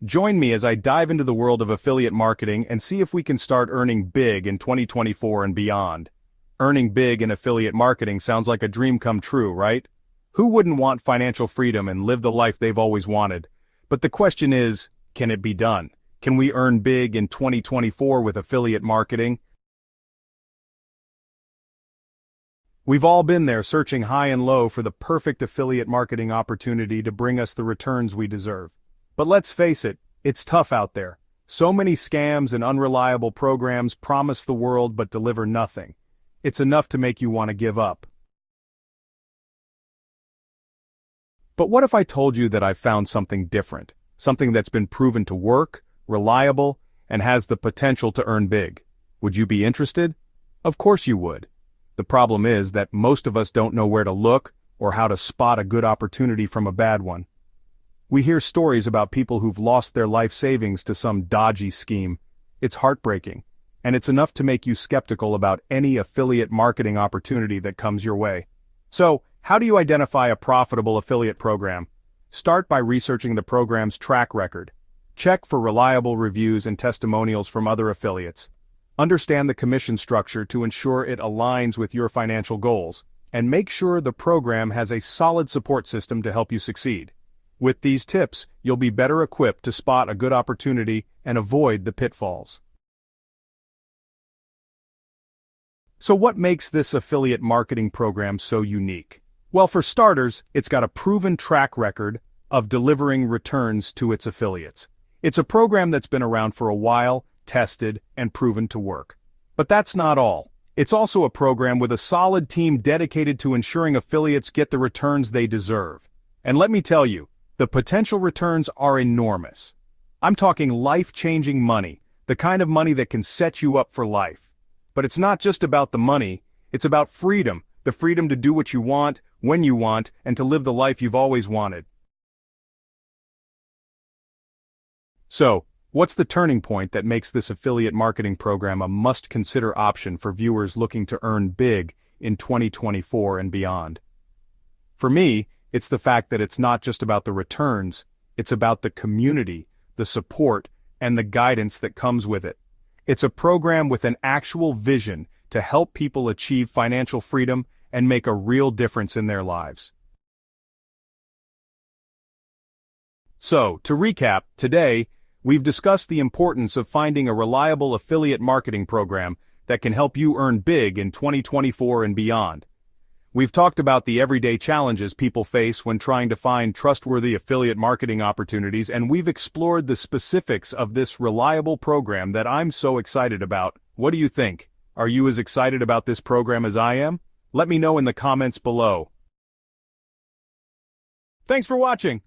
Join me as I dive into the world of affiliate marketing and see if we can start earning big in 2024 and beyond. Earning big in affiliate marketing sounds like a dream come true, right? Who wouldn't want financial freedom and live the life they've always wanted? But the question is, can it be done? Can we earn big in 2024 with affiliate marketing? We've all been there searching high and low for the perfect affiliate marketing opportunity to bring us the returns we deserve. But let's face it, it's tough out there. So many scams and unreliable programs promise the world but deliver nothing. It's enough to make you want to give up. But what if I told you that I've found something different? Something that's been proven to work, reliable, and has the potential to earn big. Would you be interested? Of course you would. The problem is that most of us don't know where to look or how to spot a good opportunity from a bad one. We hear stories about people who've lost their life savings to some dodgy scheme. It's heartbreaking, and it's enough to make you skeptical about any affiliate marketing opportunity that comes your way. So, how do you identify a profitable affiliate program? Start by researching the program's track record. Check for reliable reviews and testimonials from other affiliates. Understand the commission structure to ensure it aligns with your financial goals, and make sure the program has a solid support system to help you succeed. With these tips, you'll be better equipped to spot a good opportunity and avoid the pitfalls. So what makes this affiliate marketing program so unique? Well, for starters, it's got a proven track record of delivering returns to its affiliates. It's a program that's been around for a while, tested, and proven to work. But that's not all. It's also a program with a solid team dedicated to ensuring affiliates get the returns they deserve. And let me tell you, the potential returns are enormous. I'm talking life-changing money, the kind of money that can set you up for life. But it's not just about the money, it's about freedom, the freedom to do what you want, when you want, and to live the life you've always wanted. So, what's the turning point that makes this affiliate marketing program a must-consider option for viewers looking to earn big in 2024 and beyond? For me, it's the fact that it's not just about the returns, it's about the community, the support, and the guidance that comes with it. It's a program with an actual vision to help people achieve financial freedom and make a real difference in their lives. So, to recap, today, we've discussed the importance of finding a reliable affiliate marketing program that can help you earn big in 2024 and beyond. We've talked about the everyday challenges people face when trying to find trustworthy affiliate marketing opportunities, and we've explored the specifics of this reliable program that I'm so excited about. What do you think? Are you as excited about this program as I am? Let me know in the comments below. Thanks for watching.